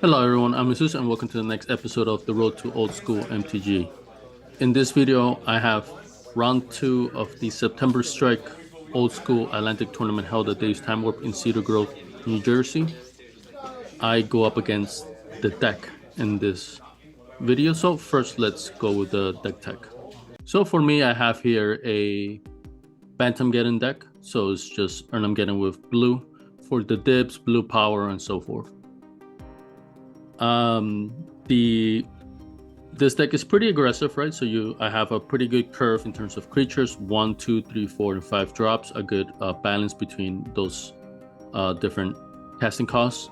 Hello everyone, I'm Jesus and welcome to the next episode of the Road to Old School MTG. In this video, I have round 2 of the September Strike Old School Atlantic tournament held at Dave's Time Warp in Cedar Grove, New Jersey. I go up against the deck in this video, so first let's go with the deck tech. So for me, I have here a Bantamgeddon deck, so it's just Bantamgeddon with blue for the dips, blue power, and so forth. This deck is pretty aggressive, right? So I have a pretty good curve in terms of creatures, 1, 2, 3, 4, and 5 drops, a good balance between those different casting costs.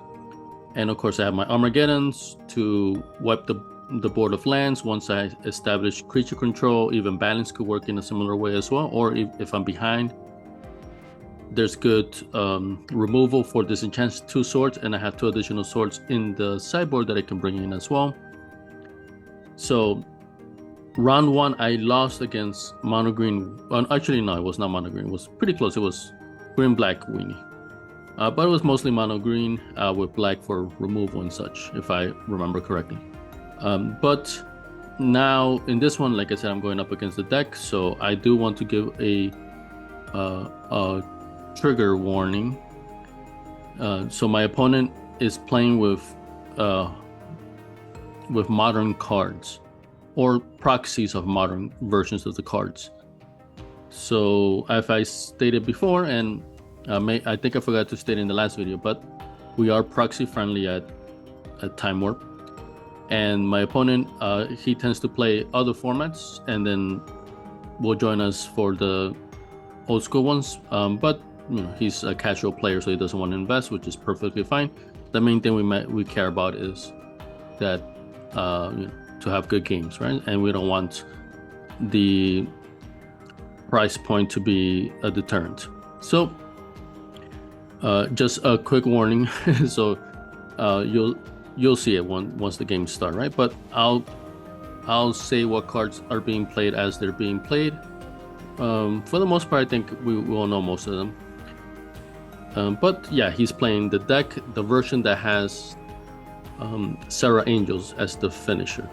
And of course I have my Armageddons to wipe the board of lands. Once I establish creature control, even balance could work in a similar way as well, or if I'm behind, there's good removal for disenchant 2 swords, and I have 2 additional swords in the sideboard that I can bring in as well. So round 1 I lost against mono green. Actually no, it was not mono green, it was pretty close. It was green black weenie, but it was mostly mono green with black for removal and such, if I remember correctly. But now in this one, like I said, I'm going up against the deck, so I do want to give a trigger warning. So my opponent is playing with modern cards or proxies of modern versions of the cards. So as I stated before, and I think I forgot to state in the last video, but we are proxy friendly at Time Warp, and my opponent he tends to play other formats and then will join us for the old school ones, but you know, he's a casual player, so he doesn't want to invest, which is perfectly fine. The main thing we care about is that you know, to have good games, right? And we don't want the price point to be a deterrent. So just a quick warning. So you'll see it once the games start, right? But I'll say what cards are being played as they're being played. For the most part, I think we will know most of them. But yeah, he's playing the deck, the version that has Serra Angels as the finisher.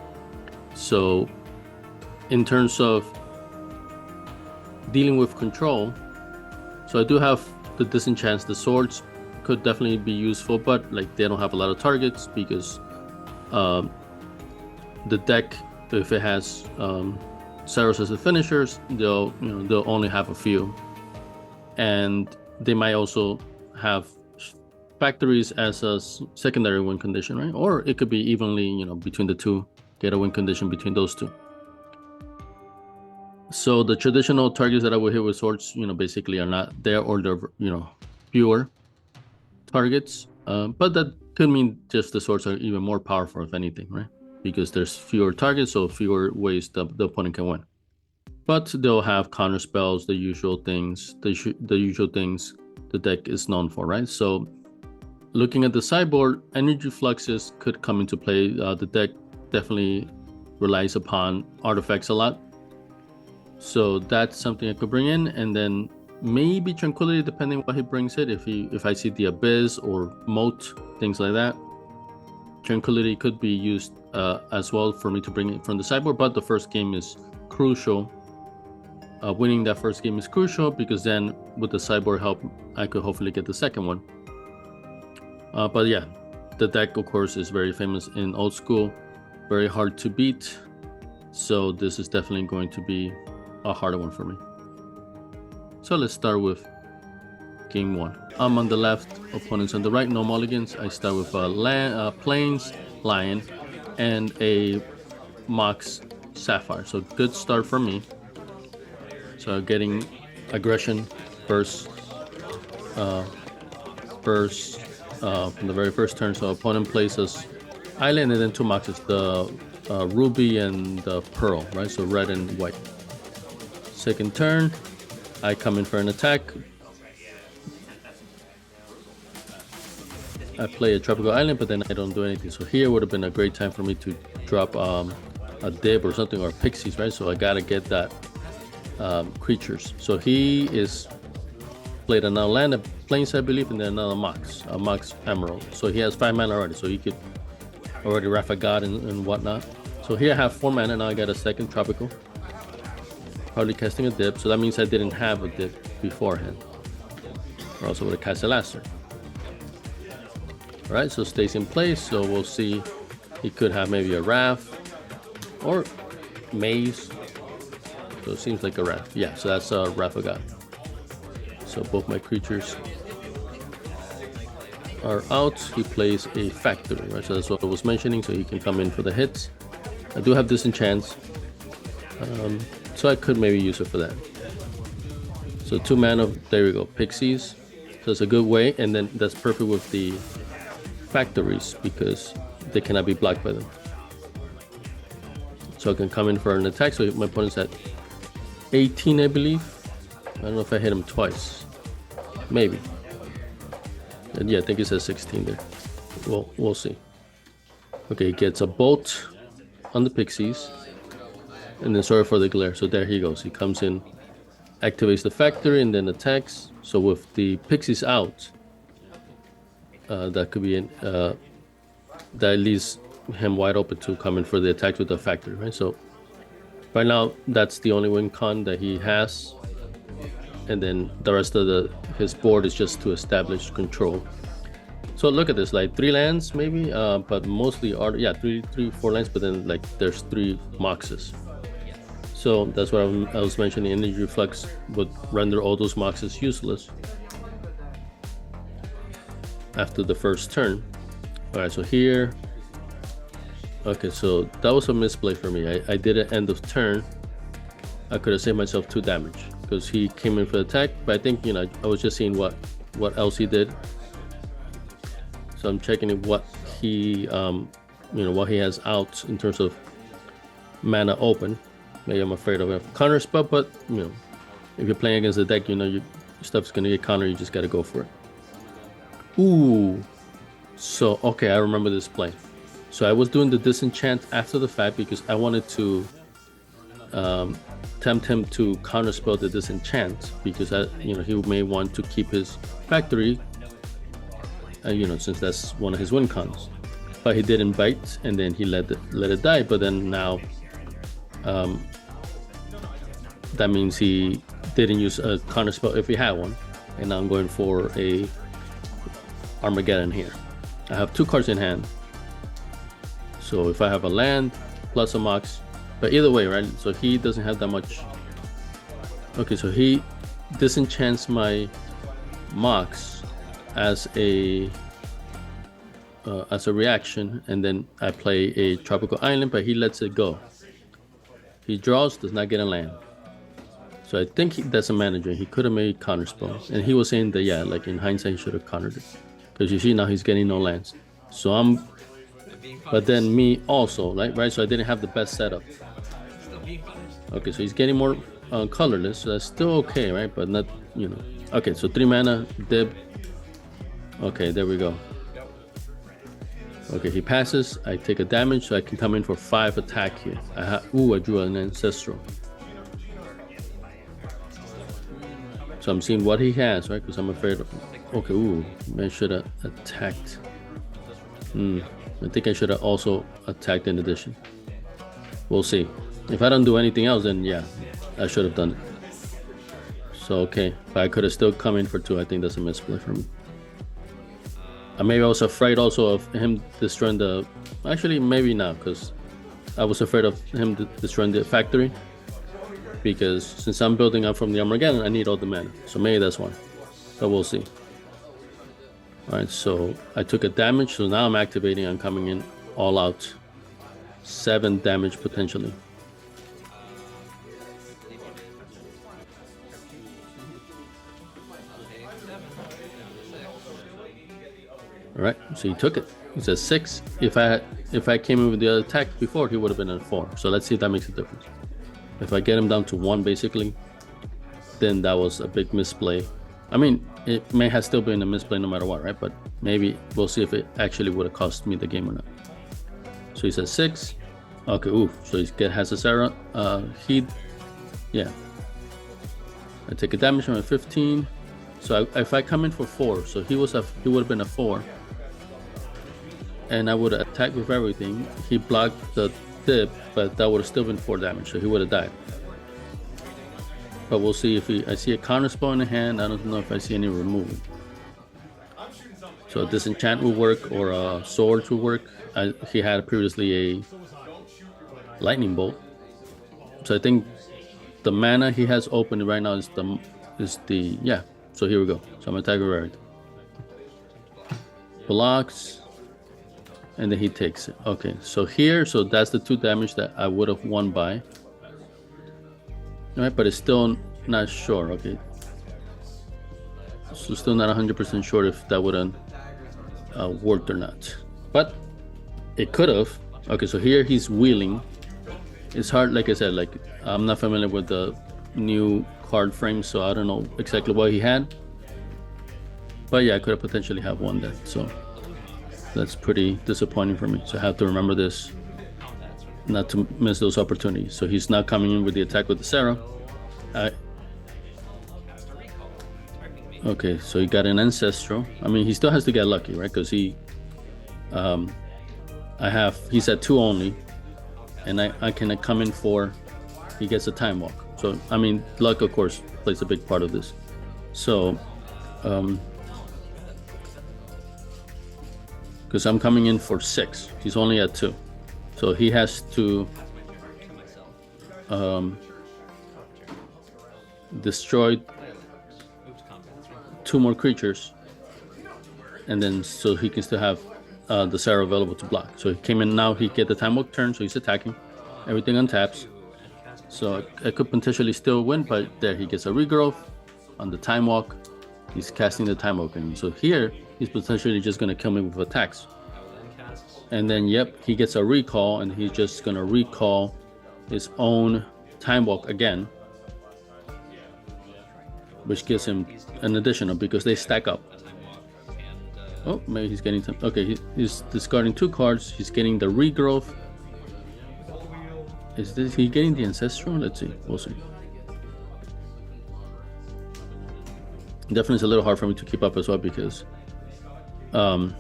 So in terms of dealing with control, so I do have the disenchants. The swords could definitely be useful, but like they don't have a lot of targets because the deck, if it has Serras as the finishers, they'll only have a few, and they might also have factories as a secondary win condition, right? Or it could be evenly, between the two, get a win condition between those two. So the traditional targets that I would hit with swords, basically are not there, or they're, fewer targets. But that could mean just the swords are even more powerful, if anything, right? Because there's fewer targets, so fewer ways the opponent can win. But they'll have counter spells, the usual things the deck is known for, right? So looking at the sideboard, energy fluxes could come into play. The deck definitely relies upon artifacts a lot, so that's something I could bring in. And then maybe Tranquility, depending on what he brings it. If I see the Abyss or Moat, things like that, Tranquility could be used as well for me to bring it from the sideboard. But the first game is crucial. Winning that first game is crucial, because then with the sideboard help, I could hopefully get the second one. But yeah, the deck of course is very famous in old school, very hard to beat, so this is definitely going to be a harder one for me. So let's start with game 1. I'm on the left, opponents on the right, no mulligans. I start with a Plains Lion and a Mox Sapphire, so good start for me. So getting aggression first from the very first turn. So opponent places island and then 2 Moxes, the ruby and the pearl, right? So red and white. Second turn, I come in for an attack. I play a tropical island, but then I don't do anything. So here would have been a great time for me to drop a dib or something, or pixies, right? So I gotta get that creatures. So he is played another land, a Plains, I believe, and then another Mox, a Mox Emerald. So he has 5 mana already, so he could already Wrath of God and whatnot. So here I have 4 mana, now I got a second tropical. Probably casting a dip, so that means I didn't have a dip beforehand. Or also would have cast a Laster. Alright, so stays in place, so we'll see. He could have maybe a Wrath or Maze. So it seems like a Wrath. Yeah, so that's a Wrath of God. So both my creatures are out. He plays a Factory, right? So that's what I was mentioning, so he can come in for the hits. I do have Disenchants, so I could maybe use it for that. So 2 mana, there we go, Pixies. So it's a good way, and then that's perfect with the Factories because they cannot be blocked by them. So I can come in for an attack. So my opponent's at 18, I believe. I don't know if I hit him twice. Maybe. And yeah, I think he says 16 there. Well, we'll see. Okay, he gets a Bolt on the Pixies. And then sorry for the glare. So there he goes. He comes in, activates the Factory, and then attacks. So with the Pixies out, that could be in, that leaves him wide open to come in for the attack with the Factory, right? So right now, that's the only win con that he has. And then the rest of his board is just to establish control. So look at this, like 3 lands maybe, but mostly are, yeah, 4 lands, but then like there's 3 Moxes. So that's what I was mentioning. Energy Flux would render all those Moxes useless after the first turn. All right, so here, okay, so that was a misplay for me. I did an end of turn. I could have saved myself 2 damage because he came in for the attack, but I think, you know, I was just seeing what else he did. So I'm checking what he, you know, what he has out in terms of mana open. Maybe I'm afraid of a counter spell, but you know, if you're playing against the deck, you know your stuff's gonna get countered. You just gotta go for it. Ooh, so okay, I remember this play. So I was doing the Disenchant after the fact because I wanted to tempt him to counterspell the Disenchant because you know, he may want to keep his Factory, you know, since that's one of his win cons. But he didn't bite, and then he let it die. But then now, that means he didn't use a counterspell if he had one, and now I'm going for a Armageddon here. I have 2 cards in hand, so if I have a land plus a Mox, but either way, right? So he doesn't have that much. Okay, so he disenchants my Mox as a reaction, and then I play a Tropical Island, but he lets it go. He draws, does not get a land. So I think that's a manager. He could have made counter spells, and he was saying that, yeah, like in hindsight, he should have countered it, because you see now he's getting no lands. So but then me also, right? So I didn't have the best setup. Okay, so he's getting more colorless, so that's still okay, right? But not, you know. Okay, so 3 mana, dib. Okay, there we go. Okay, he passes. I take a damage, so I can come in for 5 attack here. I drew an Ancestral. So I'm seeing what he has, right? Because I'm afraid of. Okay, I should have attacked. I think I should have also attacked in addition. We'll see. If I don't do anything else, then yeah, I should have done it. So okay, but I could have still come in for 2. I think that's a misplay for me. Maybe I was afraid also of him destroying the. Actually, maybe not, because I was afraid of him destroying the Factory. Because since I'm building up from the Armageddon, I need all the mana. So maybe that's why. But we'll see. Alright, so I took a damage, so now I'm activating. I'm coming in all out. 7 damage potentially. Alright, so he took it. He says 6. If I came in with the other attack before, he would have been at 4. So let's see if that makes a difference. If I get him down to 1 basically, then that was a big misplay. I mean, it may have still been a misplay no matter what, right? But maybe we'll see if it actually would have cost me the game or not. So he says 6. Okay, so he has a Sarah. Yeah. I take a damage from a 15. So if I come in for 4, so he would have been a 4. and I would have attacked with everything. He blocked the dip, but that would have still been 4 damage, so he would have died. But we'll see if I see a counter spell in the hand. I don't know if I see any removal. So disenchant will work, or a sword will work. He had previously a lightning bolt. So I think the mana he has open right now is the yeah. So here we go. So I'm attacking rarity. Blocks, and then he takes it. Okay, so here, so that's the 2 damage that I would have won by. All right, but it's still not sure. Okay, so still not 100% sure if that would have worked or not, but it could have. Okay, so here he's wheeling. It's hard, like I said, like I'm not familiar with the new card frame, so I don't know exactly what he had. But yeah, I could have potentially have won that, so that's pretty disappointing for me. So I have to remember this, not to miss those opportunities. So he's not coming in with the attack with the Sarah. Okay, so he got an Ancestral. I mean, he still has to get lucky, right? Because he's at 2 only, and I can come in for, he gets a Time Walk. So I mean, luck of course plays a big part of this. So because I'm coming in for 6, he's only at 2, so he has to destroy 2 more creatures, and then so he can still have the Sarah available to block. So he came in now, he get the Time Walk turn, so he's attacking, everything untaps. So I could potentially still win, but there he gets a regrowth on the Time Walk. He's casting the Time Walk, and so here he's potentially just gonna kill me with attacks. And then yep, he gets a recall, and he's just gonna recall his own Time Walk again, which gives him an additional because they stack up. Oh, maybe he's getting some. Okay, he's discarding 2 cards. He's getting the regrowth. Is he getting the Ancestral? Let's see. We'll see. Definitely it's a little hard for me to keep up as well because I'm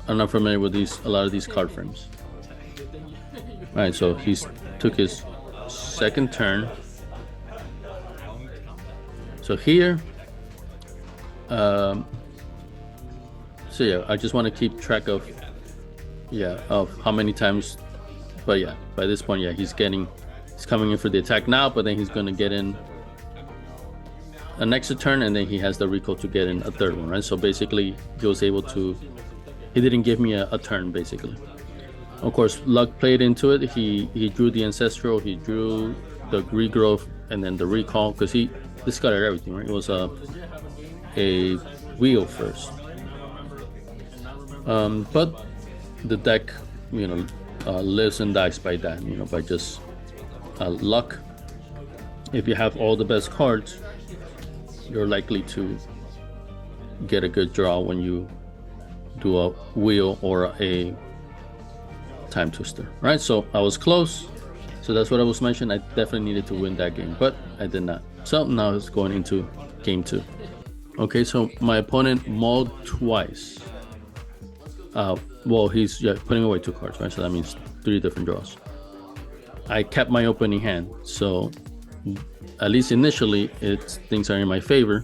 not familiar with a lot of these card frames. All right, so he's took his 2nd turn. So here, so yeah, I just want to keep track of how many times. But yeah, by this point, yeah, he's coming in for the attack now, but then he's going to get in an extra turn, and then he has the recall to get in a 3rd one, right? So basically, he was able to. He didn't give me a turn, basically. Of course, luck played into it. He drew the Ancestral, he drew the regrowth, and then the recall, because he discarded everything, right? It was a wheel first. But the deck, lives and dies by that, by just luck. If you have all the best cards, you're likely to get a good draw when you do a wheel or a Time Twister, right? So I was close, so that's what I was mentioning. I definitely needed to win that game, but I did not. So now it's going into game 2. Okay, so my opponent mauled twice. Well, he's putting away 2 cards, right? So that means 3 different draws. I kept my opening hand, so at least initially things are in my favor.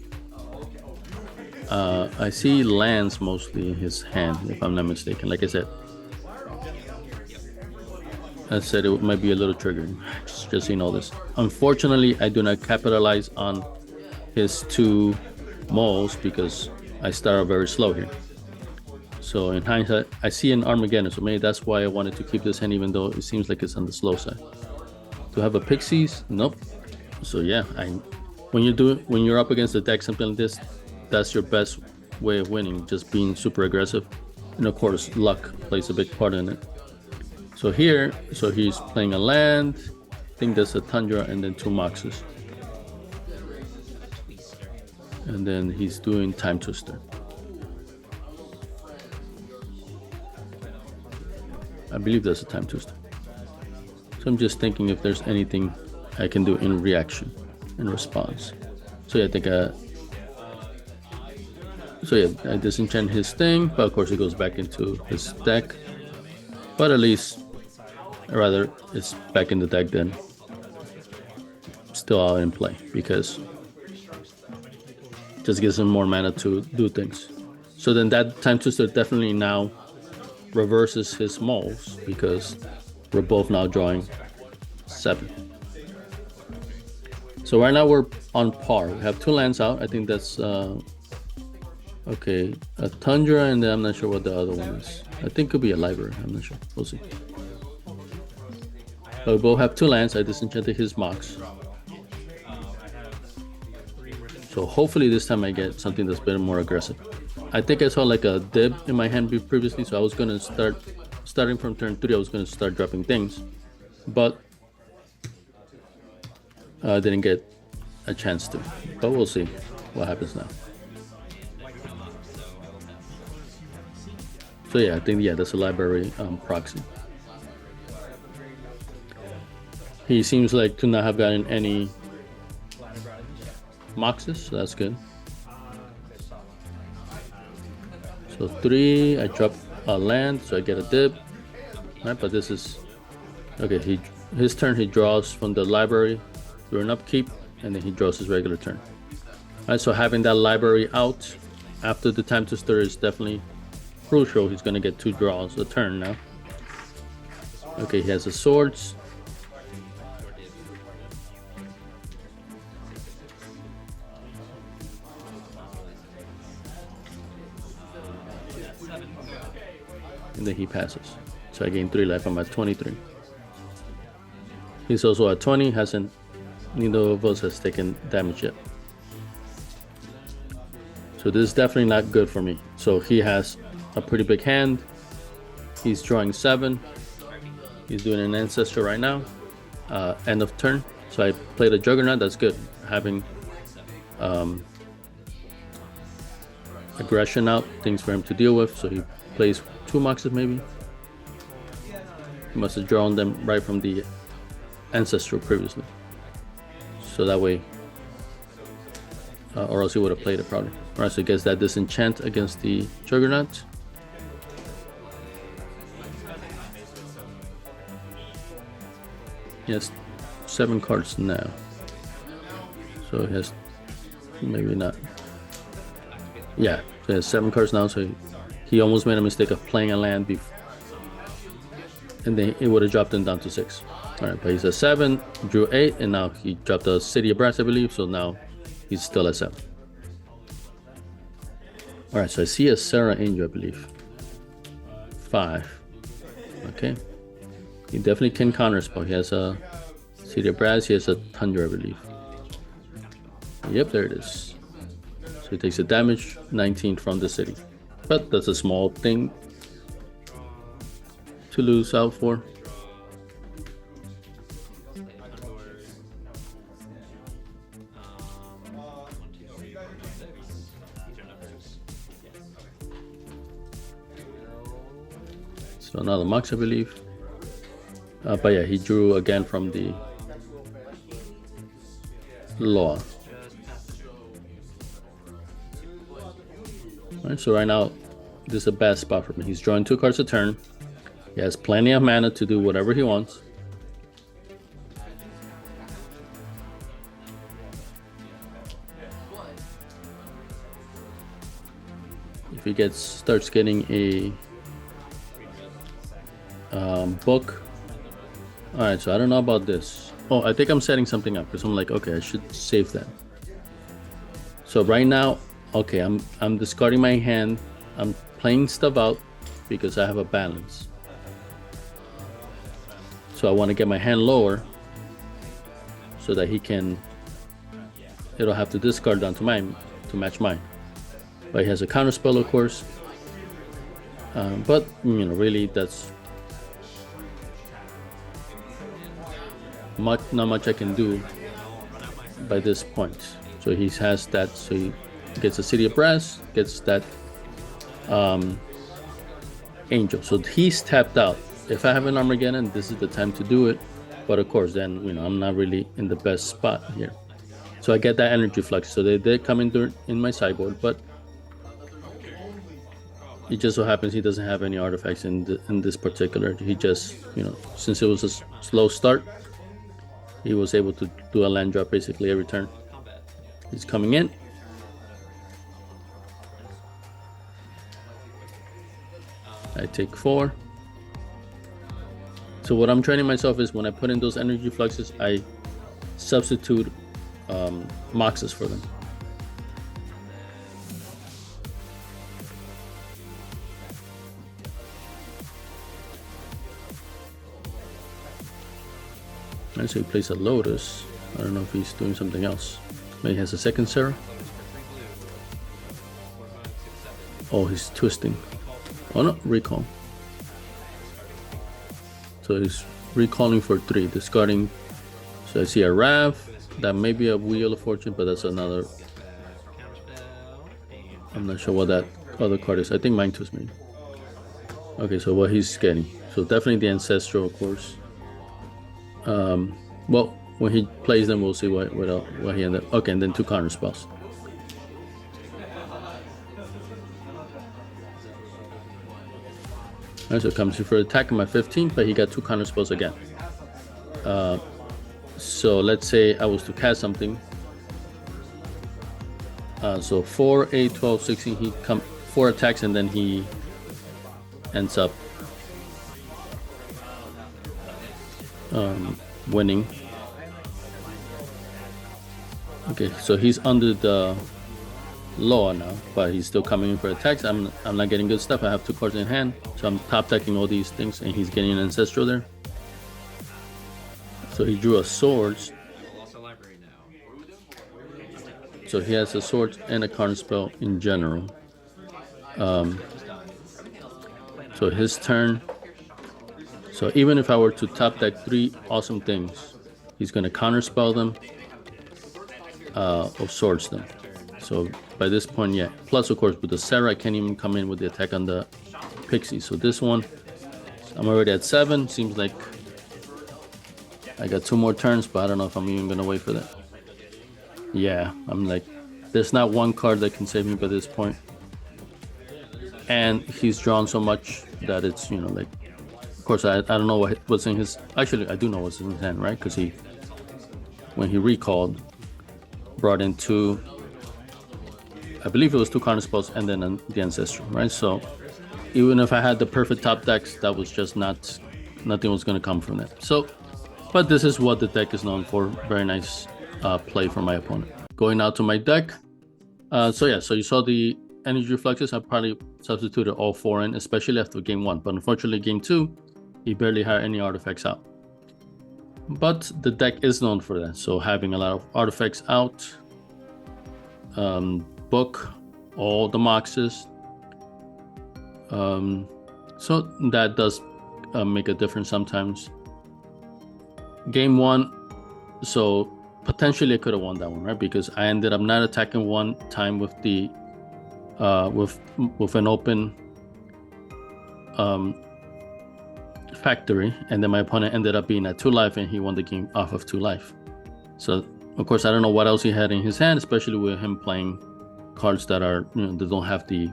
I see lands mostly in his hand, if I'm not mistaken. Like I said, it might be a little triggering, just seeing all this. Unfortunately, I do not capitalize on his 2 mauls because I started very slow here. So in hindsight, I see an Armageddon, so maybe that's why I wanted to keep this hand, even though it seems like it's on the slow side. Do I have a Pixies? Nope. So yeah, when you're up against a deck something like this, that's your best way of winning, just being super aggressive. And of course, luck plays a big part in it. So here, he's playing a land, I think there's a Tundra, and then 2 Moxes. And then he's doing Time Twister. I believe there's a Time Twister. So I'm just thinking if there's anything I can do in reaction, in response. So yeah, I think So yeah, I disenchant his thing, but of course it goes back into his deck. But at least, rather, it's back in the deck than still out in play, because just gives him more mana to do things. So then that Time Twister definitely now reverses his moles, because we're both now drawing 7. So right now we're on par. We have 2 lands out. I think that's okay, a Tundra, and then I'm not sure what the other one is. I think it could be a library. I'm not sure. We'll see. But we both have 2 lands. I disenchanted his Mox. So hopefully this time I get something that's a bit more aggressive. I think I saw like a dip in my hand previously, so I was gonna starting from turn 3, I was gonna start dropping things, but I didn't get a chance to. But we'll see what happens now. So yeah, I think that's a library proxy. He seems like to not have gotten any Moxes, so that's good. So 3, I drop a land, so I get a dip. Right, but this is okay. His turn, he draws from the library through an upkeep, and then he draws his regular turn. Right, so having that library out after the Time Twister is definitely crucial. He's gonna get 2 draws a turn now. Okay, he has the swords. And then he passes. So I gain 3 life. I'm at 23. He's also at 20. Neither of us has taken damage yet. So this is definitely not good for me. So he has a pretty big hand. He's drawing 7. He's doing an Ancestor right now. End of turn. So I played a Juggernaut. That's good. Having aggression out, things for him to deal with. So he plays 2 Moxes maybe. He must have drawn them right from the Ancestral previously. So that way, or else he would have played it probably. Alright, so he gets that disenchant against the Juggernaut. He has 7 cards now. So he has, maybe not. Yeah, so he has 7 cards now, so he almost made a mistake of playing a land before, and then it would have dropped him down to 6. Alright, but he's at 7, drew 8, and now he dropped a City of Brass, I believe, so now he's still at 7. Alright, so I see a Sarah Angel, I believe. 5. Okay. He definitely can counterspell. He has a City of Brass, he has a Tundra, I believe. Yep, there it is. So he takes the damage, 19 from the city. But that's a small thing to lose out for. So another Mox, I believe. But yeah, he drew again from the law. Alright, so right now, this is a bad spot for me. He's drawing 2 cards a turn. He has plenty of mana to do whatever he wants. If he starts getting a book. Alright, so I don't know about this. Oh, I think I'm setting something up because I'm like, okay, I should save that. So right now, okay, I'm discarding my hand. I'm playing stuff out because I have a balance. So I want to get my hand lower so that it'll have to discard down to mine to match mine. But he has a counter spell, of course. But really, that's not much I can do by this point. So he has that. So he gets a City of Brass, gets that Angel. So he's tapped out. If I have an Armageddon, this is the time to do it. But of course, then I'm not really in the best spot here. So I get that energy flux. So they did come in my sideboard, but It just so happens he doesn't have any artifacts in this particular. He just, since it was a slow start, he was able to do a land drop basically every turn. He's coming in. I take 4. So what I'm training myself is when I put in those energy fluxes, I substitute moxes for them. Alright, so he plays a Lotus. I don't know if he's doing something else. Maybe he has a second Sarah. Oh, he's twisting. Oh no, recall. So he's recalling for 3, discarding. So I see a Rav. That may be a Wheel of Fortune, but that's another. I'm not sure what that other card is. I think Mind Twist maybe. Okay, so what he's getting. So definitely the Ancestral, of course. Well, when he plays them, we'll see what he ended up. Okay, and then 2 counter spells. Alright, so it comes for attack on my 15, but he got 2 counter spells again. So let's say I was to cast something. So 4, 8, 12, 16, he come 4 attacks, and then he ends up winning. Okay, so he's under the law now, but he's still coming in for attacks. I'm not getting good stuff. I have 2 cards in hand, so I'm top decking all these things, and he's getting an Ancestral there. So he drew a Swords. So he has a Swords and a counter spell in general. So his turn. So even if I were to top deck 3 awesome things, he's going to counterspell them, or Swords them. So by this point, yeah. Plus, of course, with the Sarah, I can't even come in with the attack on the Pixie. So this one, I'm already at 7. Seems like I got 2 more turns, but I don't know if I'm even going to wait for that. Yeah, I'm like, there's not one card that can save me by this point. And he's drawn so much that it's, like, of course, I don't know what's in his. Actually, I do know what's in his hand, right? Because when he recalled, brought in 2. I believe it was 2 counter spells and then the Ancestral, right? So even if I had the perfect top decks, that was just nothing was going to come from that. So, but this is what the deck is known for. Very nice play from my opponent. Going out to my deck. So you saw the energy fluxes. I probably substituted all 4 in, especially after game 1. But unfortunately, game 2, he barely had any artifacts out. But the deck is known for that. So having a lot of artifacts out, book all the moxes. So that does make a difference sometimes. Game 1, so potentially I could have won that one, right? Because I ended up not attacking 1 time with the with an open factory, and then my opponent ended up being at 2 life, and he won the game off of 2 life. So of course I don't know what else he had in his hand, especially with him playing cards that are that don't have the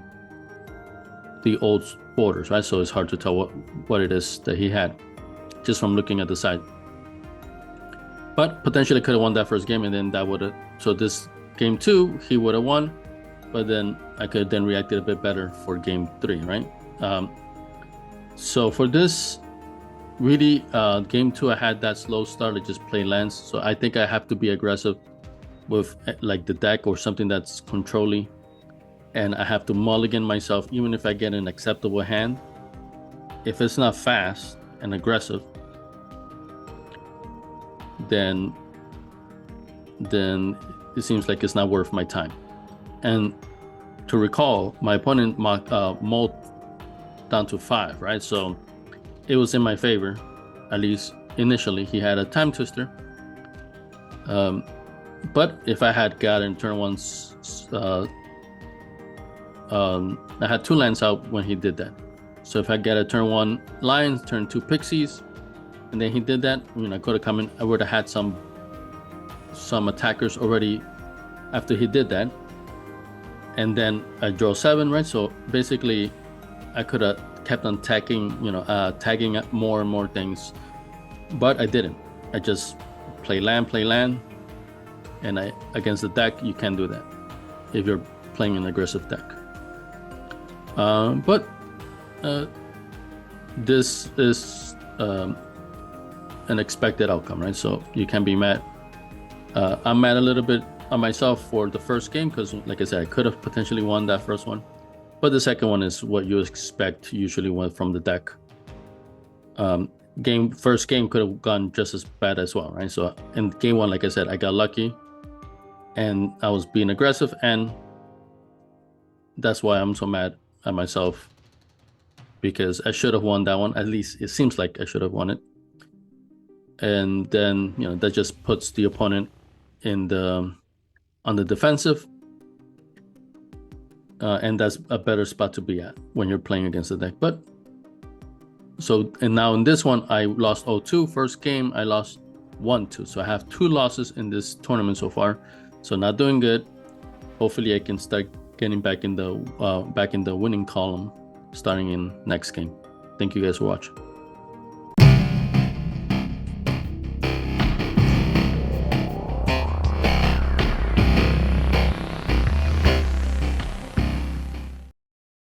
old borders, right? So it's hard to tell what it is that he had just from looking at the side. But potentially could have won that first game, and then that would have. So this game 2, he would have won, but then I could have then reacted a bit better for game 3, right? So for this, really, game 2, I had that slow start. I just play lands, so I think I have to be aggressive with like the deck or something that's controlling, and I have to mulligan myself, even if I get an acceptable hand. If it's not fast and aggressive, then it seems like it's not worth my time. And to recall, my opponent mulled down to 5, right? So it was in my favor, at least initially. He had a Time Twister, but if I had gotten turn 1, I had 2 lands out when he did that. So if I get a turn 1 Lions, turn 2 Pixies, and then he did that, I could have come in. I would have had some attackers already after he did that, and then I draw 7, right? So basically, I could have kept on tagging more and more things, but I didn't. I just play land, and against the deck you can't do that if you're playing an aggressive deck. But this is an expected outcome, right? So you can't be mad. I'm mad a little bit on myself for the first game because, like I said, I could have potentially won that first one, but the second one is what you expect usually from the deck. First game could have gone just as bad as well, right? So in game one, like I said, I got lucky and I was being aggressive, and that's why I'm so mad at myself, because I should have won that one. At least it seems like I should have won it. And then, that just puts the opponent on the defensive, and that's a better spot to be at when you're playing against the deck. But and now in this one, I lost 0-2. First game, I lost 1-2. So I have 2 losses in this tournament so far. So not doing good. Hopefully, I can start getting back in the winning column starting in next game. Thank you guys for watching.